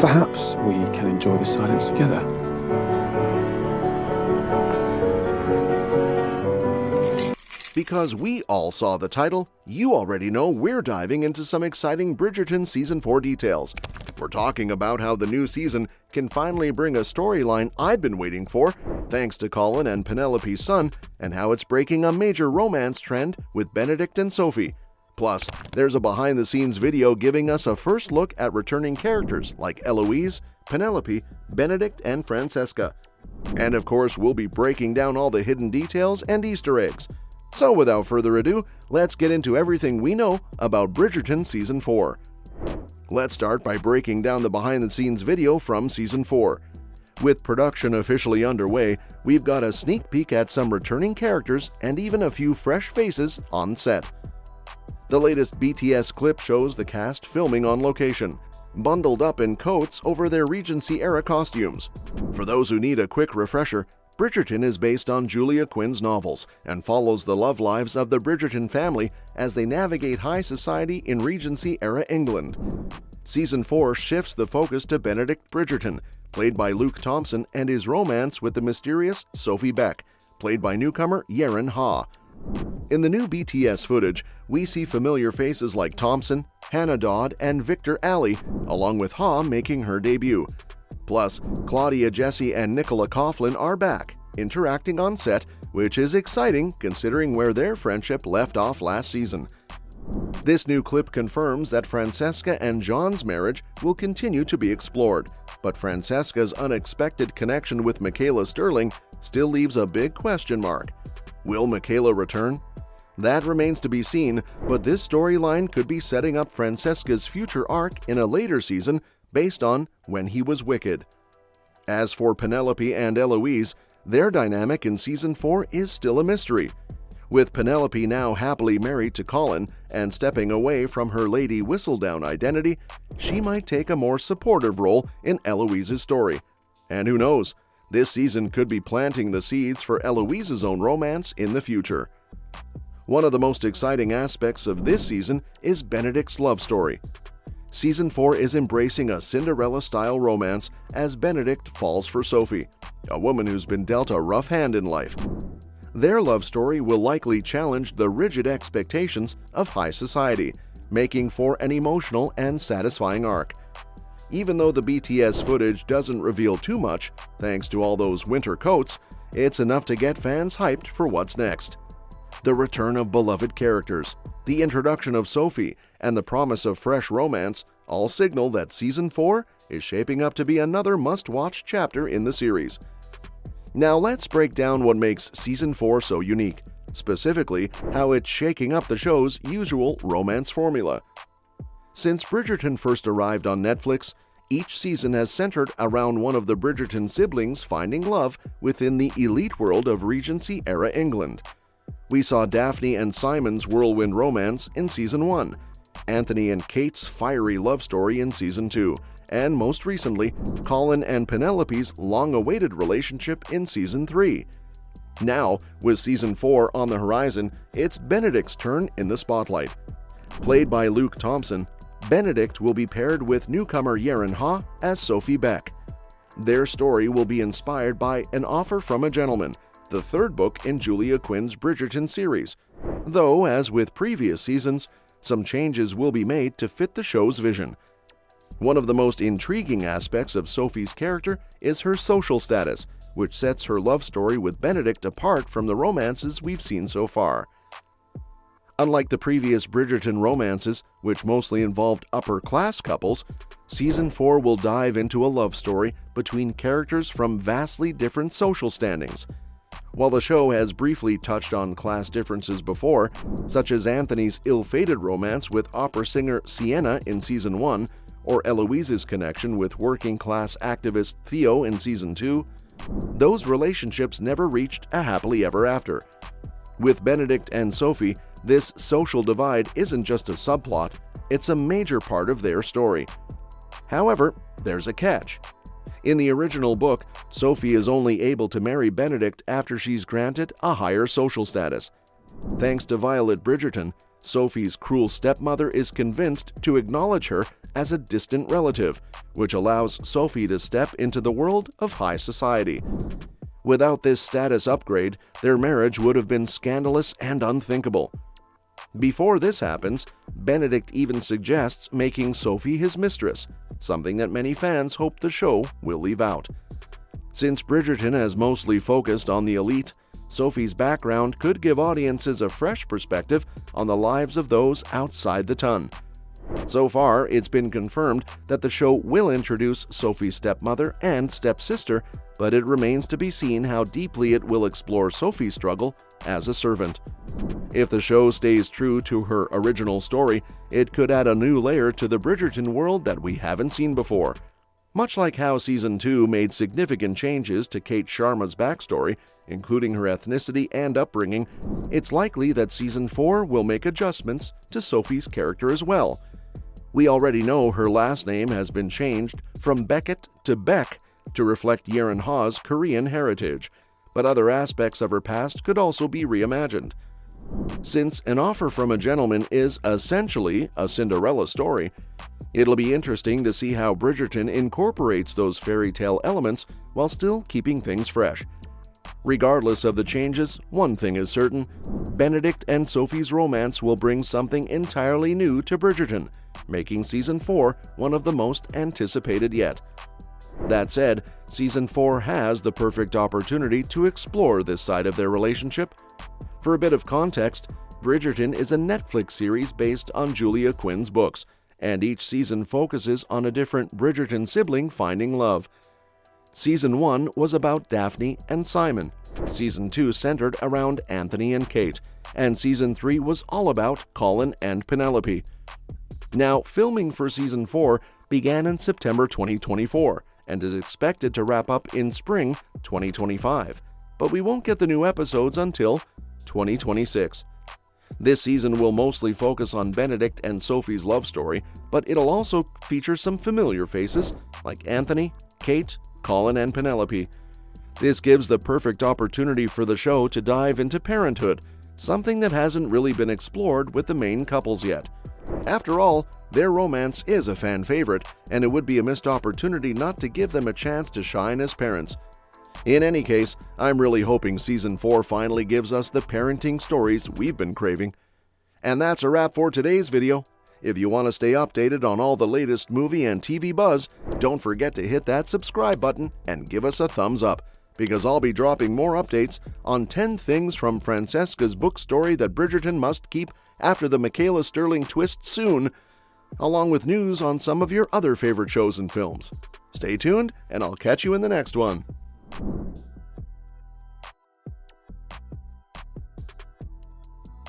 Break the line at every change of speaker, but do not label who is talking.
Perhaps we can enjoy the silence together.
Because we all saw the title, you already know we're diving into some exciting Bridgerton Season 4 details. We're talking about how the new season can finally bring a storyline I've been waiting for, thanks to Colin and Penelope's son, and how it's breaking a major romance trend with Benedict and Sophie. Plus, there's a behind-the-scenes video giving us a first look at returning characters like Eloise, Penelope, Benedict, and Francesca. And of course, we'll be breaking down all the hidden details and Easter eggs. So without further ado, let's get into everything we know about Bridgerton Season 4. Let's start by breaking down the behind-the-scenes video from Season 4. With production officially underway, we've got a sneak peek at some returning characters and even a few fresh faces on set. The latest BTS clip shows the cast filming on location, bundled up in coats over their Regency-era costumes. For those who need a quick refresher, Bridgerton is based on Julia Quinn's novels and follows the love lives of the Bridgerton family as they navigate high society in Regency-era England. Season 4 shifts the focus to Benedict Bridgerton, played by Luke Thompson, and his romance with the mysterious Sophie Beck, played by newcomer Yeren Ha. In the new BTS footage, we see familiar faces like Thompson, Hannah Dodd, and Victor Alley, along with Ha making her debut. Plus, Claudia Jessie and Nicola Coughlan are back, interacting on set, which is exciting considering where their friendship left off last season. This new clip confirms that Francesca and John's marriage will continue to be explored, but Francesca's unexpected connection with Michaela Sterling still leaves a big question mark. Will Michaela return? That remains to be seen, but this storyline could be setting up Francesca's future arc in a later season based on When He Was Wicked. As for Penelope and Eloise, their dynamic in Season 4 is still a mystery. With Penelope now happily married to Colin and stepping away from her Lady Whistledown identity, she might take a more supportive role in Eloise's story. And who knows, this season could be planting the seeds for Eloise's own romance in the future. One of the most exciting aspects of this season is Benedict's love story. Season 4 is embracing a Cinderella-style romance as Benedict falls for Sophie, a woman who's been dealt a rough hand in life. Their love story will likely challenge the rigid expectations of high society, making for an emotional and satisfying arc. Even though the BTS footage doesn't reveal too much, thanks to all those winter coats, it's enough to get fans hyped for what's next. The return of beloved characters, the introduction of Sophie, and the promise of fresh romance all signal that Season 4 is shaping up to be another must-watch chapter in the series. Now let's break down what makes Season 4 so unique, specifically how it's shaking up the show's usual romance formula. Since Bridgerton first arrived on Netflix, each season has centered around one of the Bridgerton siblings finding love within the elite world of Regency-era England. We saw Daphne and Simon's whirlwind romance in Season 1, Anthony and Kate's fiery love story in Season 2, and most recently, Colin and Penelope's long-awaited relationship in Season 3. Now, with Season 4 on the horizon, it's Benedict's turn in the spotlight. Played by Luke Thompson, Benedict will be paired with newcomer Yeren Ha as Sophie Beck. Their story will be inspired by An Offer from a Gentleman, the third book in Julia Quinn's Bridgerton series, though, as with previous seasons, some changes will be made to fit the show's vision. One of the most intriguing aspects of Sophie's character is her social status, which sets her love story with Benedict apart from the romances we've seen so far. Unlike the previous Bridgerton romances, which mostly involved upper-class couples, Season 4 will dive into a love story between characters from vastly different social standings. While the show has briefly touched on class differences before, such as Anthony's ill-fated romance with opera singer Sienna in Season 1, or Eloise's connection with working-class activist Theo in Season 2, those relationships never reached a happily ever after. With Benedict and Sophie, this social divide isn't just a subplot, it's a major part of their story. However, there's a catch. In the original book, Sophie is only able to marry Benedict after she's granted a higher social status. Thanks to Violet Bridgerton, Sophie's cruel stepmother is convinced to acknowledge her as a distant relative, which allows Sophie to step into the world of high society. Without this status upgrade, their marriage would have been scandalous and unthinkable. Before this happens, Benedict even suggests making Sophie his mistress, something that many fans hope the show will leave out. Since Bridgerton has mostly focused on the elite, Sophie's background could give audiences a fresh perspective on the lives of those outside the ton. So far, it's been confirmed that the show will introduce Sophie's stepmother and stepsister, but it remains to be seen how deeply it will explore Sophie's struggle as a servant. If the show stays true to her original story, it could add a new layer to the Bridgerton world that we haven't seen before. Much like how Season 2 made significant changes to Kate Sharma's backstory, including her ethnicity and upbringing, it's likely that Season 4 will make adjustments to Sophie's character as well. We already know her last name has been changed from Beckett to Beck to reflect Yeren Ha's Korean heritage, but other aspects of her past could also be reimagined. Since An Offer from a Gentleman is essentially a Cinderella story, it'll be interesting to see how Bridgerton incorporates those fairy tale elements while still keeping things fresh. Regardless of the changes, one thing is certain: Benedict and Sophie's romance will bring something entirely new to Bridgerton, making Season 4 one of the most anticipated yet. That said, Season 4 has the perfect opportunity to explore this side of their relationship. For a bit of context, Bridgerton is a Netflix series based on Julia Quinn's books, and each season focuses on a different Bridgerton sibling finding love. Season 1 was about Daphne and Simon, Season 2 centered around Anthony and Kate, and Season 3 was all about Colin and Penelope. Now, filming for Season 4 began in September 2024 and is expected to wrap up in spring 2025, but we won't get the new episodes until 2026. This season will mostly focus on Benedict and Sophie's love story, but it'll also feature some familiar faces like Anthony, Kate, Colin, and Penelope. This gives the perfect opportunity for the show to dive into parenthood, something that hasn't really been explored with the main couples yet. After all, their romance is a fan favorite, and it would be a missed opportunity not to give them a chance to shine as parents. In any case, I'm really hoping Season 4 finally gives us the parenting stories we've been craving. And that's a wrap for today's video. If you want to stay updated on all the latest movie and TV buzz, don't forget to hit that subscribe button and give us a thumbs up, because I'll be dropping more updates on 10 things from Francesca's book story that Bridgerton must keep after the Michaela Sterling twist soon, along with news on some of your other favorite shows and films. Stay tuned, and I'll catch you in the next one.